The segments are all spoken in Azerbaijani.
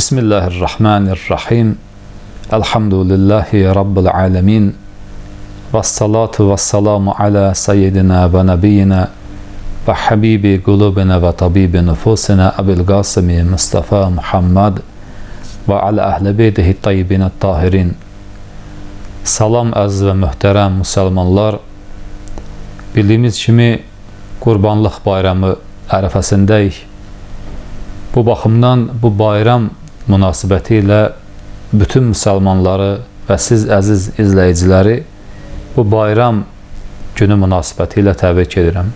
Bismillahirrahmanirrahim. Elhamdülillahi Rabbil alemin. Vessalatu vessalamu ala seyyidina ve nebiyyina ve habibi kulubina ve tabibi nufusina Ebil Qasimi Mustafa Muhammed ve ala ehl-i beytihi tayyibin tahirin. Salam əziz və möhtərəm müsəlmanlar. Bildiyimiz kimi Qurbanlıq bayramı ərəfəsindəyik. Bu baxımdan bu bayram münasibəti ilə bütün müsəlmanları və siz əziz izləyiciləri bu bayram günü münasibəti ilə təbrik edirəm.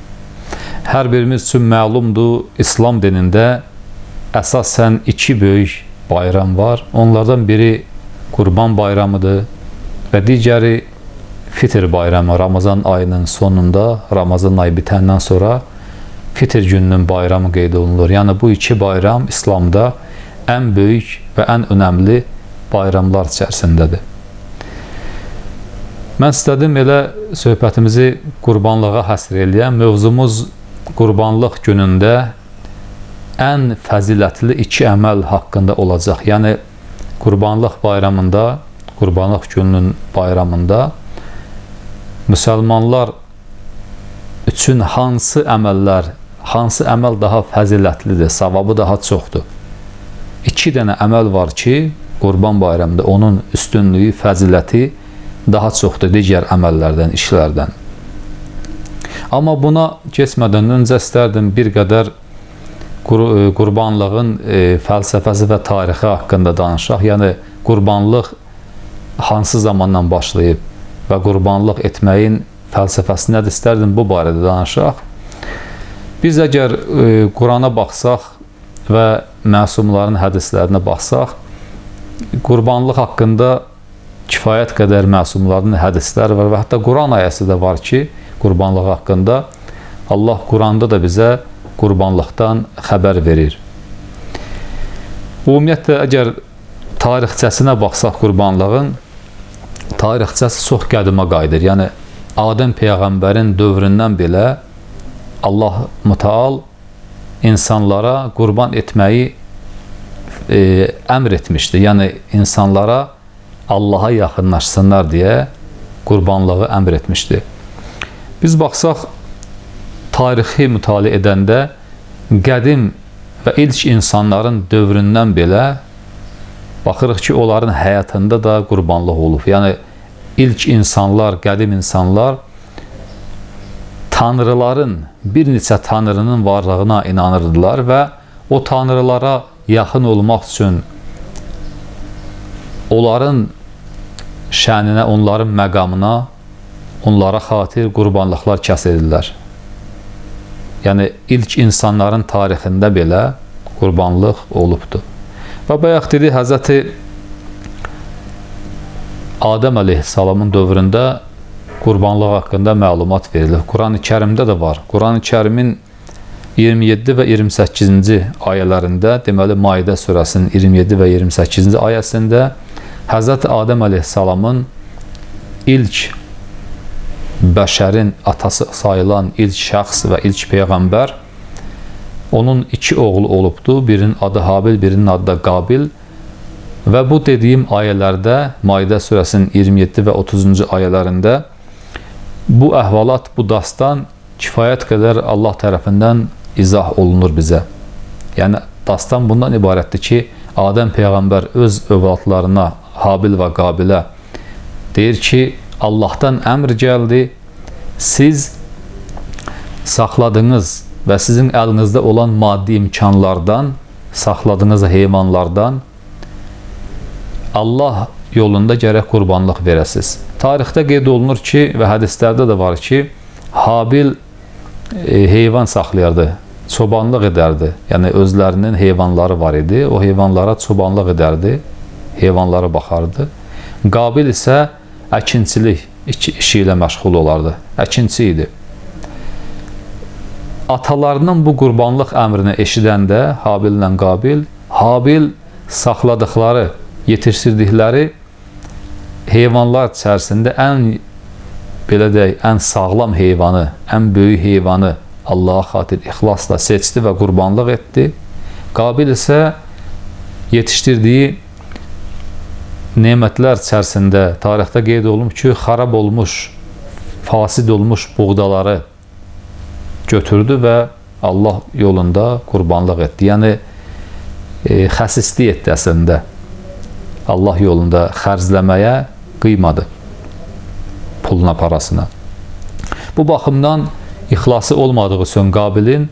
Hər birimiz üçün məlumdur, İslam dinində əsasən iki böyük bayram var. Onlardan biri Qurban bayramıdır və digəri Fitr bayramı. Ramazan ayının sonunda, Ramazan ayı bitəndən sonra Fitr gününün bayramı qeyd olunur. Yəni bu iki bayram İslamda ən böyük və ən önəmli bayramlar içərisindədir. Mən istədim elə söhbətimizi qurbanlığa həsr eləyəm. Mövzumuz Qurbanlıq günündə ən fəzilətli iki əməl haqqında olacaq. Yəni Qurbanlıq bayramında, Qurbanlıq gününün bayramında müsəlmanlar üçün hansı əməl daha fəzilətlidir, savabı daha çoxdur? İki dənə əməl var ki, Qurban bayramında onun üstünlüyü, fəziləti daha çoxdur digər əməllərdən, işlərdən. Amma buna keçmədən öncə istərdim bir qədər qurbanlığın fəlsəfəsi və tarixi haqqında danışaq. Yəni qurbanlıq hansı zamandan başlayıb və qurbanlıq etməyin fəlsəfəsi nədir, istərdim bu barədə danışaq. Biz əgər Qurana baxsaq və məsumların hədislərinə baxsaq, qurbanlıq haqqında kifayət qədər məsumların hədislər var və hətta Quran ayəsi də var ki, qurbanlıq haqqında Allah Quranda da bizə qurbanlıqdan xəbər verir. Ümumiyyətlə, əgər tarixçəsinə baxsaq qurbanlığın, tarixçəsi çox qədimə qayıdır. Yəni, Adəm Peyğəmbərin dövründən belə Allah Mütəal insanlara qurban etməyi əmr etmişdi. Yəni, insanlara Allaha yaxınlaşsınlar deyə qurbanlığı əmr etmişdi. Biz baxsaq, tarixi mütaliə edəndə qədim və ilk insanların dövründən belə baxırıq ki, onların həyatında da qurbanlıq olub. Yəni, ilk insanlar, qədim insanlar tanrıların, bir neçə tanrının varlığına inanırdılar və o tanrılara yaxın olmaq üçün onların şəninə, onların məqamına, onlara xatir qurbanlıqlar kəsirdirlər. Yəni, ilk insanların tarixində belə qurbanlıq olubdur. Və bayaq dedi, Həzrəti Adəm əleyhissalamın dövründə qurbanlıq haqqında məlumat verilir. Quran-ı Kərimdə də var. Quran-ı Kərimin 27 və 28-ci ayələrində, deməli Maidə surəsinin 27 və 28-ci ayəsində Həzrəti Adəm əleyhissalamın ilk bəşərin atası sayılan ilk şəxs və ilk peyğəmbər, onun iki oğlu olubdu. Birinin adı Habil, birinin adı da Qabil. Və bu dediyim ayələrdə, Maidə surəsinin 27 və 30-cu ayələrində bu əhvalat, bu dastan kifayət qədər Allah tərəfindən izah olunur bizə. Yəni, dastan bundan ibarətdir ki, Adəm Peyğəmbər öz övladlarına, Habil və Qabilə deyir ki, Allahdan əmr gəldi, siz saxladığınız və sizin əlinizdə olan maddi imkanlardan, saxladığınız heyvanlardan Allah yolunda gərək qurbanlıq verəsiz. Tarixdə qeyd olunur ki, və hədislərdə də var ki, Habil heyvan saxlayardı, çobanlıq edərdi. Yəni, özlərinin heyvanları var idi, o heyvanlara çobanlıq edərdi, heyvanlara baxardı. Qabil isə əkinçilik işi ilə məşğul olardı, əkinçi idi. Atalarının bu qurbanlıq əmrini eşidəndə, Habillə Qabil, Habil saxladıqları, yetişdirdikləri heyvanlar içərisində ən sağlam heyvanı, ən böyük heyvanı Allaha xatir ixlasla seçdi və qurbanlıq etdi. Qabil isə yetişdirdiyi nemətlər içərisində tarixdə qeyd olunub ki, xarab olmuş, fasid olmuş buğdaları götürdü və Allah yolunda qurbanlıq etdi. Yəni, xəsislik etdi əslində. Allah yolunda xərcləməyə qıymadı puluna, parasına. Bu baxımdan ixlası olmadığı üçün Qabilin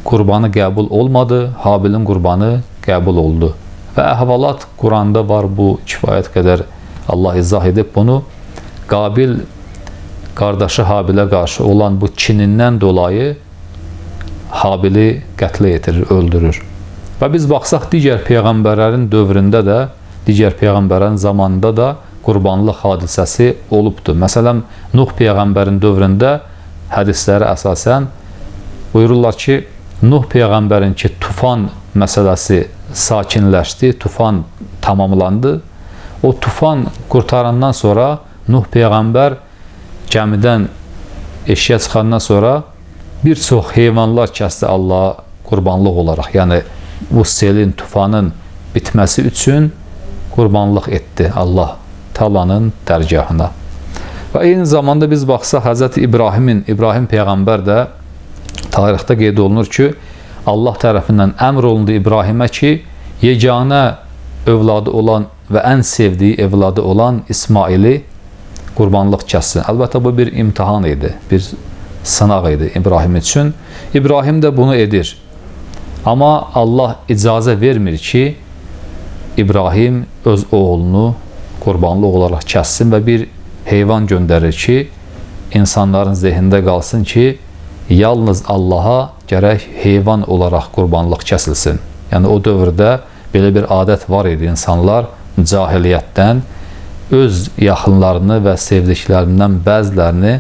qurbanı qəbul olmadı, Habilin qurbanı qəbul oldu. Və əhvalat Quranda var, bu kifayət qədər Allah izah edib bunu. Qabil qardaşı Habilə qarşı olan bu kinindən dolayı Habili qətlə yetirir, öldürür. Və biz baxsaq digər peyğəmbərlərin dövründə də, digər peyğəmbərlərin zamanında da qurbanlıq hadisəsi olubdur. Məsələn, Nuh peyğəmbərin dövründə hədislərə əsasən buyururlar ki, Nuh peyğəmbərin ki, tufan məsələsi sakinləşdi, tufan tamamlandı. O tufan qurtarandan sonra Nuh peyğəmbər gəmidən eşiyə çıxandan sonra bir çox heyvanlar kəsdi Allaha qurbanlıq olaraq. Yəni, bu selin, tufanın bitməsi üçün qurbanlıq etdi Allah Taalanın dərgahına. Və eyni zamanda biz baxsaq, Hz. İbrahim peyğəmbər də tarixdə qeyd olunur ki, Allah tərəfindən əmr olundu İbrahimə ki, yeganə övladı olan və ən sevdiyi övladı olan İsmaili qurbanlıq kəssin. Əlbəttə, bu bir imtihan idi, bir sınaq idi İbrahim üçün. İbrahim də bunu edir. Amma Allah icazə vermir ki, İbrahim öz oğlunu qurbanlıq olaraq kəssin və bir heyvan göndərir ki, insanların zehində qalsın ki, yalnız Allaha gərək heyvan olaraq qurbanlıq kəsilsin. Yəni, o dövrdə belə bir adət var idi. İnsanlar cahiliyyətdən öz yaxınlarını və sevdiklərindən bəzilərini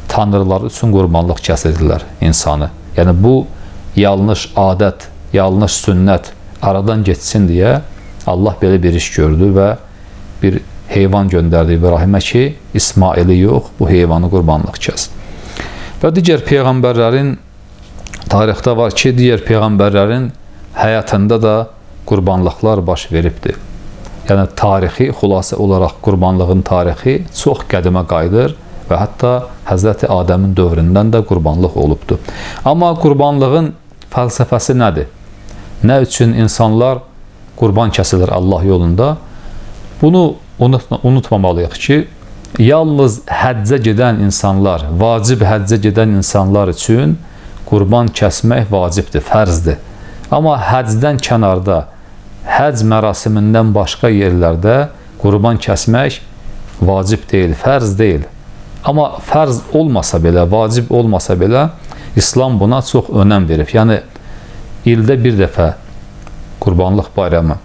tanrılar üçün qurbanlıq kəsirdilər insanı. Yəni, bu yanlış adət, yanlış sünnət aradan geçsin deyə Allah belə bir iş gördü və bir heyvan göndərdi İbrahimə ki, İsmaili yox, bu heyvanı qurbanlıq kəs. Və digər peyğəmbərlərin tarixdə var ki, digər peyğəmbərlərin həyatında da qurbanlıqlar baş veribdir. Yəni, tarixi, xülasə olaraq qurbanlığın tarixi çox qədimə qayıdır və hətta Həzrəti Adəmin dövründən də qurbanlıq olubdur. Amma qurbanlığın fəlsəfəsi nədir? Nə üçün insanlar qurban kəsilir Allah yolunda? Bunu unutmamalıyıq ki, yalnız həccə gedən insanlar, vacib həccə gedən insanlar üçün qurban kəsmək vacibdir, fərzdir. Amma həccdən kənarda, həcc mərasimindən başqa yerlərdə qurban kəsmək vacib deyil, fərz deyil. Amma fərz olmasa belə, vacib olmasa belə, İslam buna çox önəm verib. Yəni, ildə bir dəfə qurbanlıq bayramı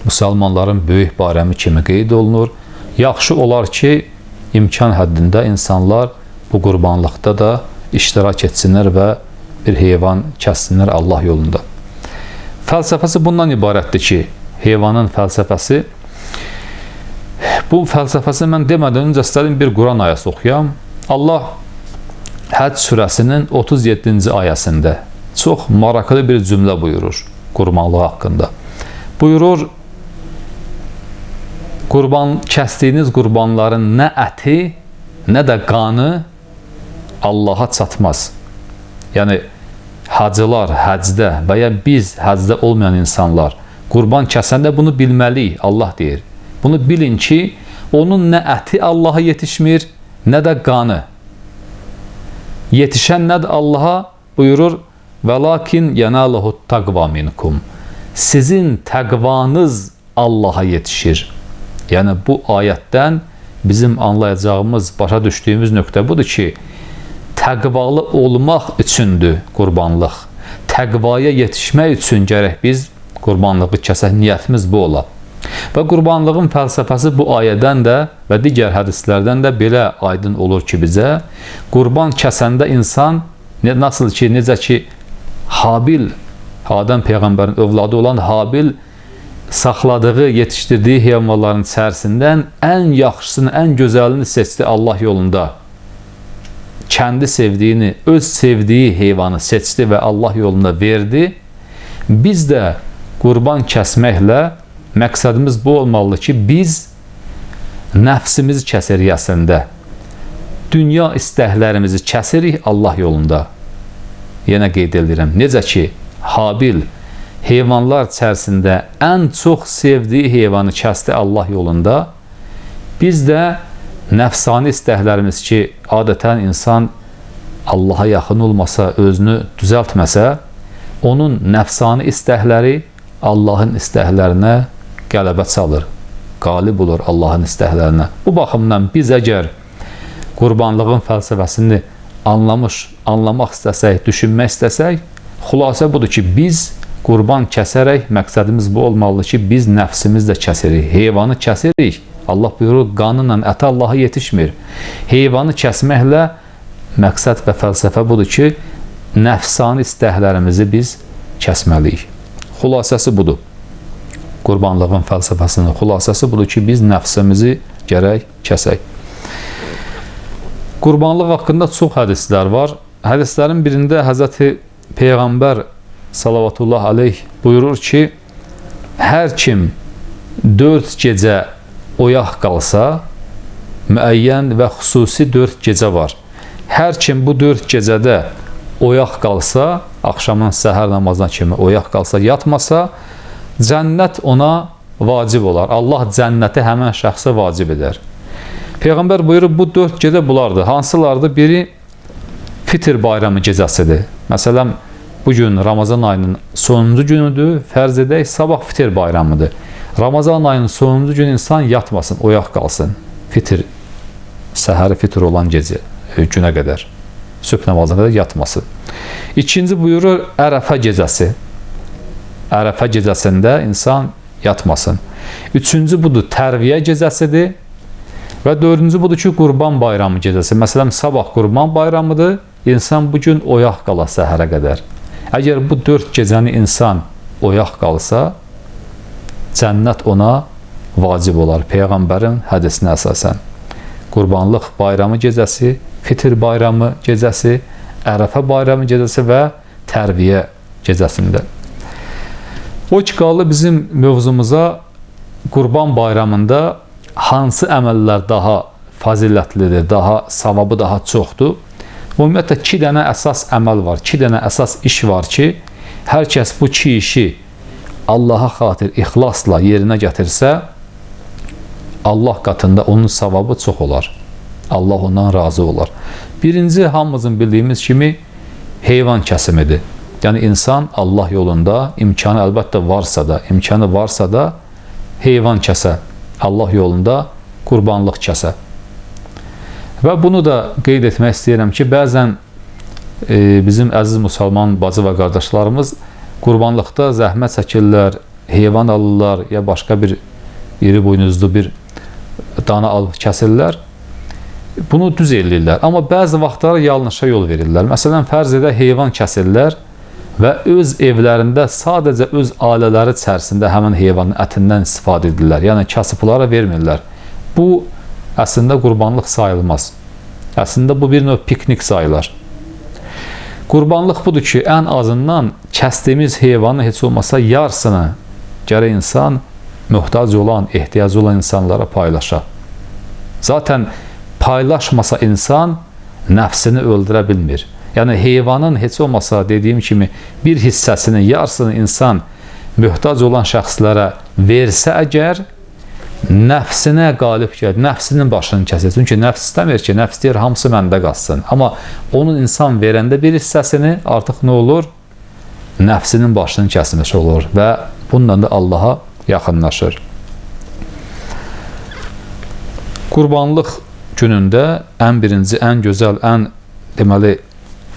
müsəlmanların böyük bayramı kimi qeyd olunur. Yaxşı olar ki, imkan həddində insanlar bu qurbanlıqda da iştirak etsinlər və bir heyvan kəssinlər Allah yolunda. Fəlsəfəsi bundan ibarətdir ki, heyvanın fəlsəfəsi, bu fəlsəfəsi mən demədən öncə istədim bir Quran ayəsi oxuyam. Allah Həcc surəsinin 37-ci ayəsində çox maraqlı bir cümlə buyurur qurbanlığı haqqında. Buyurur, kəsdiyiniz qurbanların nə əti, nə də qanı Allaha çatmaz. Yəni, hacılar həcdə və ya biz həcdə olmayan insanlar qurban kəsəndə bunu bilməliyik, Allah deyir. Bunu bilin ki, onun nə əti Allaha yetişmir, nə də qanı. Yetişən nədir Allaha? Buyurur, وَلَكِنْ يَنَالَهُ التَّقْوَى مِنْكُمْ. Sizin təqvanız Allaha yetişir. Yəni, bu ayətdən bizim anlayacağımız, başa düşdüyümüz nöqtə budur ki, təqvalı olmaq üçündür qurbanlıq. Təqvaya yetişmək üçün gərək biz qurbanlığı kəsək, niyyətimiz bu ola. Və qurbanlığın fəlsəfəsi bu ayədən də və digər hədislərdən də belə aydın olur ki, bizə qurban kəsəndə insan, necə ki, Habil, Adəm peyğəmbərin övladı olan Habil saxladığı, yetişdirdiyi heyvanların içərisindən ən yaxşısını, ən gözəlini seçdi Allah yolunda. Kəndi sevdiyini, öz sevdiyi heyvanı seçdi və Allah yolunda verdi. Biz də qurban kəsməklə məqsədimiz bu olmalıdır ki, biz nəfsimizi kəsirik əslində. Dünya istəklərimizi kəsirik Allah yolunda. Yenə qeyd edirəm. Necə ki, Habil heyvanlar içərisində ən çox sevdiyi heyvanı kəsdi Allah yolunda. Biz də nəfsani istəklərimiz ki, adətən insan Allaha yaxın olmasa, özünü düzəltməsə, onun nəfsani istəkləri Allahın istəklərinə qələbə çalır, qalib olur Allahın istəklərinə. Bu baxımdan biz əgər qurbanlığın fəlsəfəsini anlamaq istəsək, düşünmək istəsək, xülasə budur ki, biz qurban kəsərək, məqsədimiz bu olmalıdır ki, biz nəfsimizlə kəsirik, heyvanı kəsirik. Allah buyurur, qanınla əti Allaha yetişmir. Heyvanı kəsməklə məqsəd və fəlsəfə budur ki, nəfsani istəklərimizi biz kəsməliyik. Xülasəsi budur. Qurbanlığın fəlsəfəsinin xülasəsi budur ki, biz nəfsimizi gərək kəsək. Qurbanlıq haqqında çox hədislər var. Hədislərin birində Həzrəti Peyğəmbər salavatullah aleyh buyurur ki, hər kim 4 gecə oyaq qalsa, müəyyən və xüsusi 4 gecə var. Hər kim bu 4 gecədə oyaq qalsa, axşamın səhər namazına kimi oyaq qalsa, yatmasa, cənnət ona vacib olar. Allah cənnəti həmən şəxsə vacib edər. Peyğəmbər buyurur, bu 4 gecə bunlardır. Hansılardır? Biri Fitr bayramı gecəsidir. Məsələn, bugün Ramazan ayının sonuncu günüdür. Fərz edək, sabah Fitr bayramıdır. Ramazan ayının sonuncu gün insan yatmasın, oyaq qalsın. Fitr, səhəri Fitr olan gecə, günə qədər, sübh namazına qədər yatmasın. İkinci buyurur, Ərəfə gecəsi. Ərəfə gecəsində insan yatmasın. Üçüncü budur, Tərviyə gecəsidir. Və dördüncü budur ki, Qurban bayramı gecəsi. Məsələn, sabah Qurban bayramıdır. İnsan bugün oyaq qala səhərə qədər. Əgər bu 4 gecəni insan oyaq qalsa, cənnət ona vacib olar. Peyğəmbərin hədisinə əsasən. Qurbanlıq bayramı gecəsi, Fitr bayramı gecəsi, Ərəfə bayramı gecəsi və Tərviyə gecəsində. O ki, qaldı bizim mövzumuza, Qurban bayramında hansı əməllər daha fazilətlidir, daha savabı daha çoxdur? Ümumiyyətlə, 2 dənə əsas əməl var, 2 dənə əsas iş var ki, hər kəs bu 2 işi Allaha xatir ixlasla yerinə gətirsə, Allah qatında onun savabı çox olar. Allah ondan razı olar. Birinci, hamımızın bildiyimiz kimi heyvan kəsimidir. Yəni, insan Allah yolunda imkanı əlbəttə varsa da heyvan kəsə, Allah yolunda qurbanlıq kəsə. Və bunu da qeyd etmək istəyirəm ki, bəzən bizim əziz müsəlman bacı və qardaşlarımız qurbanlıqda zəhmət çəkirlər, heyvan alırlar, ya başqa bir iri buynuzlu bir dana alıb kəsirlər. Bunu düz eləyirlər. Amma bəzi vaxtlar yanlışa yol verirlər. Məsələn, fərz edə heyvan kəsirlər və öz evlərində sadəcə öz ailələri içərisində həmin heyvanın ətindən istifadə edirlər. Yəni, kasıblara vermirlər. Bu, əslində qurbanlıq sayılmaz. Əslində, bu bir növ piknik sayılar. Qurbanlıq budur ki, ən azından kəsdiyimiz heyvanı heç olmasa yarısını gərək insan möhtac olan, ehtiyacı olan insanlara paylaşa. Zaten paylaşmasa insan nəfsini öldürə bilmir. Yəni, heyvanın heç olmasa dediyim kimi bir hissəsinin, yarısını insan möhtac olan şəxslərə versə əgər, nəfsinə qalib gəlir, nəfsinin başını kəsir. Çünki nəfs istəmir ki, nəfs deyir, hamısı məndə qalsın. Amma onun insan verəndə bir hissəsini artıq nə olur? Nəfsinin başını kəsmiş olur və bununla da Allaha yaxınlaşır. Qurbanlıq günündə ən birinci, ən gözəl, ən deməli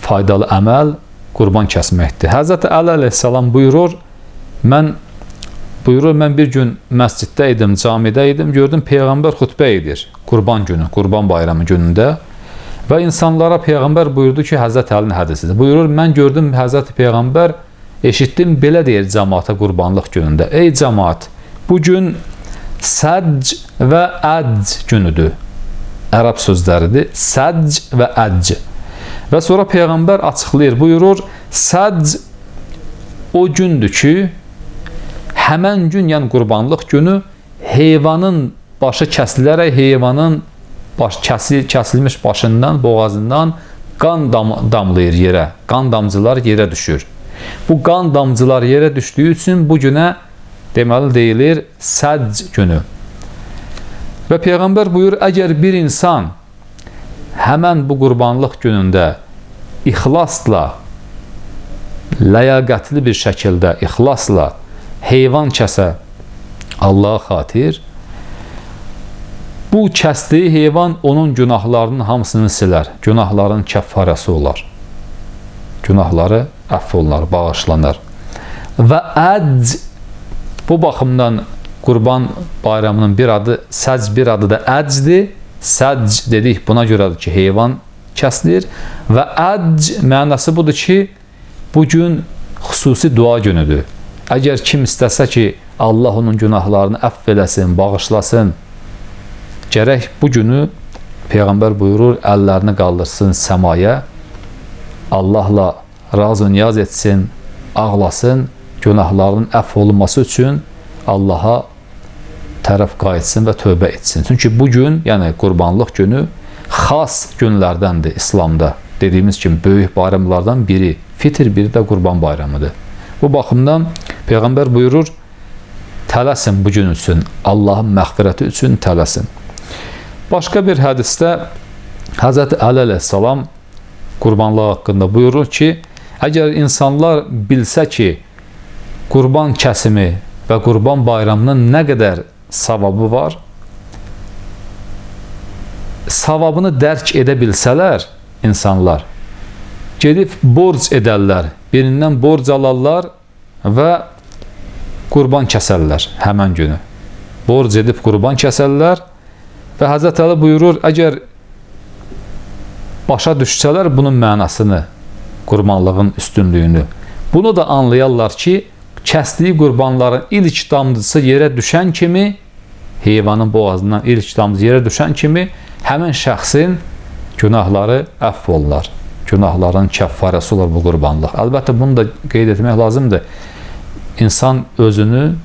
faydalı əməl qurban kəsməkdir. Həzrəti Əli əleyhissalam buyurur, mən bir gün məsciddə idim, camidə idim, gördüm Peyğəmbər xutbə edir qurban günü, qurban bayramı günündə və insanlara Peyğəmbər buyurdu ki, Həzrəti Əlinin hədisidir. Buyurur, mən gördüm Həzrəti Peyğəmbər, eşitdim, belə deyir cəmaata qurbanlıq günündə. Ey cəmaat, bu gün səcc və əcc günüdür. Ərəb sözləridir, səcc və əcc. Və sonra Peyğəmbər açıqlayır, buyurur, səcc o gündür ki, həmən gün, yəni qurbanlıq günü heyvanın başı kəsilərək heyvanın kəsilmiş başından, boğazından qan damlayır yerə. Qan damcılar yerə düşür. Bu qan damcılar yerə düşdüyü üçün bu günə deməli deyilir səcc günü. Və Peyğəmbər buyurur, əgər bir insan həmən bu qurbanlıq günündə ixlasla, ləyaqətli bir şəkildə, ixlasla heyvan kəsə Allaha xatir, bu kəsdiyi heyvan onun günahlarının hamısını silər. Günahların kəffarəsi olar. Günahları əff olunur, bağışlanır. Və əcc, bu baxımdan Qurban bayramının bir adı səcc, bir adı da əccdir. Səcc dedik buna görədir ki, heyvan kəsilir. Və əcc mənası budur ki, bu gün xüsusi dua günüdür. Əgər kim istəsə ki, Allah onun günahlarını əff eləsin, bağışlasın, gərək bu günü Peyğəmbər buyurur, əllərini qaldırsın səmaya, Allahla razı niyaz etsin, ağlasın, günahlarının əff olunması üçün Allaha tərəf qayıtsın və tövbə etsin. Çünki bu gün, yəni qurbanlıq günü xas günlərdəndir İslamda. Dediyimiz kimi böyük bayramlardan biri, fitr, biri də qurban bayramıdır. Bu baxımdan Peyğəmbər buyurur, tələsin bu gün üçün, Allahın məğfirəti üçün tələsin. Başqa bir hədisdə Həzrəti Əli əleyhissalam qurbanlıq haqqında buyurur ki, əgər insanlar bilsə ki, qurban kəsimi və qurban bayramının nə qədər savabı var, savabını dərk edə bilsələr insanlar, gedib borc edərlər, birindən borc alarlar və qurban kəsərlər həmən günü. Borc edib qurban kəsərlər və Həzrət Əli buyurur, əgər başa düşsələr bunun mənasını, qurbanlığın üstünlüyünü, bunu da anlayarlar ki, kəsdiyi qurbanların ilk damcısı yerə düşən kimi, heyvanın boğazından ilk damcı yerə düşən kimi, həmin şəxsin günahları əff olunur. Günahların kəffarəsi olur bu qurbanlıq. Əlbəttə, bunu da qeyd etmək lazımdır. İnsan özünü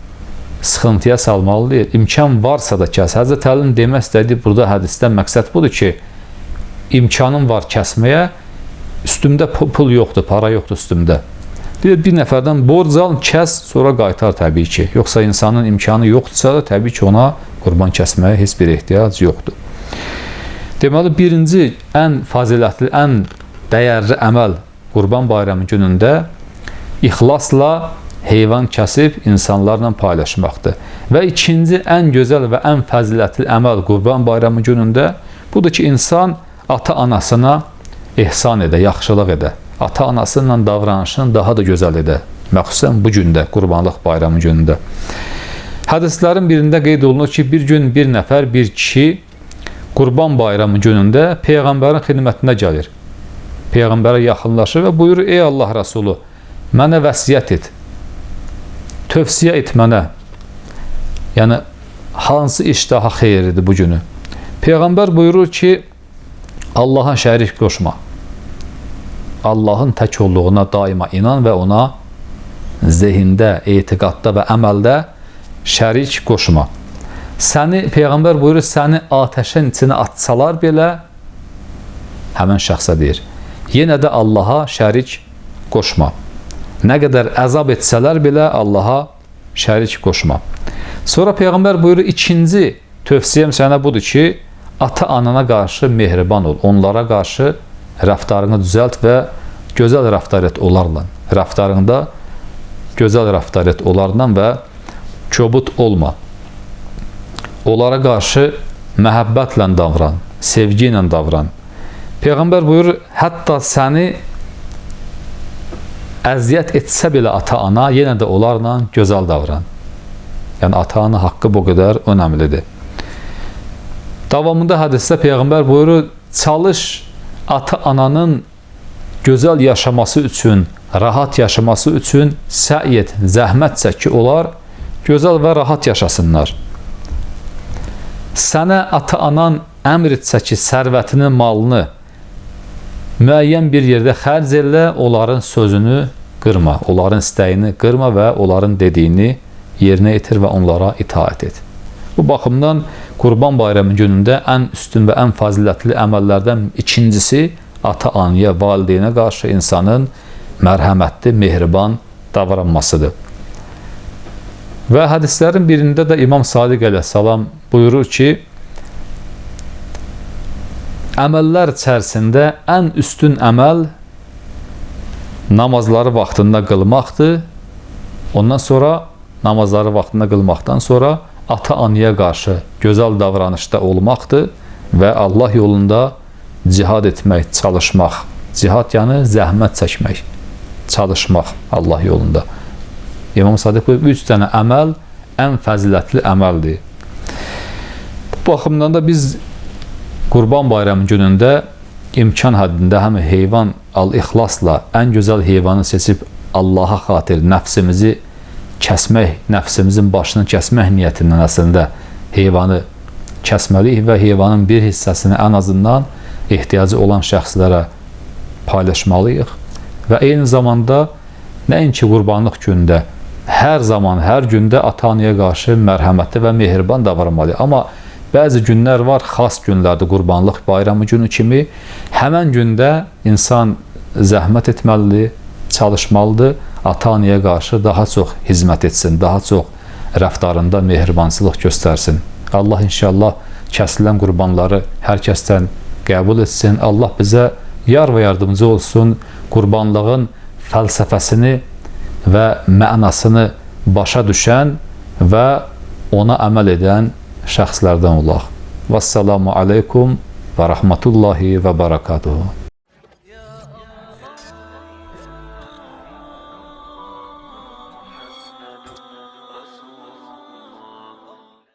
sıxıntıya salmalıdır. İmkan varsa da kəs. Həzrət Əlinin demək istədiyi burada hədisdən məqsəd budur ki, imkanın var kəsməyə, üstümdə pul yoxdur, para yoxdur üstümdə. Bir nəfərdən borc al, kəs, sonra qaytar təbii ki. Yoxsa insanın imkanı yoxdursa da təbii ki, ona qurban kəsməyə heç bir ehtiyac yoxdur. Deməli, birinci, ən fazilətli, ən dəyərli əməl qurban bayramı günündə ixlasla heyvan kəsib insanlarla paylaşmaqdır. Və ikinci, ən gözəl və ən fəzilətli əməl qurban bayramı günündə budur ki, insan ata-anasına ehsan edə, yaxşılıq edə. Ata-anasıyla davranışını daha da gözəl edə. Məxsusən bu gündə, qurbanlıq bayramı günündə. Hədislərin birində qeyd olunur ki, bir gün bir nəfər, bir kişi qurban bayramı günündə Peyğəmbərin xidmətinə gəlir. Peyğəmbərə yaxınlaşır və buyurur, ey Allah Rəsulü, mənə vəsiyyət et, tövsiyə et mənə. Yəni, hansı iş daha xeyirlidir bu günü? Peyğəmbər buyurur ki, Allaha şərik qoşma. Allahın tək olduğuna daima inan və ona zehində, etiqadda və əməldə şərik qoşma. Səni, Peyğəmbər buyurur, səni atəşin içinə atsalar belə, həmən şəxsə deyir, yenə də Allaha şərik qoşma. Nə qədər əzab etsələr belə, Allaha şərik qoşma. Sonra Peyğəmbər buyurur, ikinci tövsiyəm sənə budur ki, ata-anana qarşı mehriban ol, onlara qarşı rəftarını düzəlt və gözəl rəftar et onlarla. Rəftarında gözəl rəftar et onlarla və kobud olma. Onlara qarşı məhəbbətlə davran, sevgi ilə davran. Peyğəmbər buyurur, hətta səni əziyyət etsə belə ata-ana, yenə də onlarla gözəl davran. Yəni, ata-ana haqqı bu qədər önəmlidir. Davamında hədisdə Peyğəmbər buyurur, çalış ata-ananın gözəl yaşaması üçün, rahat yaşaması üçün səy et, zəhmət çək ki, onlar gözəl və rahat yaşasınlar. Sənə ata-anan əmr etsə ki, sərvətinin malını müəyyən bir yerdə xərc elə, onların sözünü qırma, onların istəyini qırma və onların dediyini yerinə yetir və onlara itaət et. Bu baxımdan Qurban Bayramı günündə ən üstün və ən fazilətli əməllərdən ikincisi ata-anaya, valideynə qarşı insanın mərhəmətli, mehriban davranmasıdır. Və hədislərin birində də İmam Sadiq əleyhissalam buyurur ki, əməllər içərisində ən üstün əməl namazları vaxtında qılmaqdır. Ondan sonra namazları vaxtında qılmaqdan sonra ata-anaya qarşı gözəl davranışda olmaqdır və Allah yolunda cihad etmək, çalışmaq. Cihad yəni zəhmət çəkmək, çalışmaq Allah yolunda. İmam Sadiq buyurur, 3 dənə əməl ən fəzilətli əməldir. Bu baxımdan da biz Qurban Bayramı günündə imkan həddində həm heyvan al-ixlasla ən gözəl heyvanı seçib Allaha xatir nəfsimizi kəsmək, nəfsimizin başını kəsmək niyyətindən əslində heyvanı kəsməliyik və heyvanın bir hissəsini ən azından ehtiyacı olan şəxslərə paylaşmalıyıq. Və eyni zamanda nəinki qurbanlıq gündə, hər zaman, hər gündə ata-anaya qarşı mərhəmətli və mehriban davranmalıyıq. Amma bəzi günlər var, xas günlərdir, Qurbanlıq Bayramı günü kimi. Həmən gündə insan zəhmət etməlidir, çalışmalıdır, ata-anaya qarşı daha çox hizmət etsin, daha çox rəftarında mehribansılıq göstərsin. Allah inşallah kəsilən qurbanları hər kəsdən qəbul etsin. Allah bizə yar və yardımcı olsun, qurbanlığın fəlsəfəsini və mənasını başa düşən və ona əməl edən şəxslərdən olaq. Vəssalamu aleykum və rəhmətullahi və barakatuhu.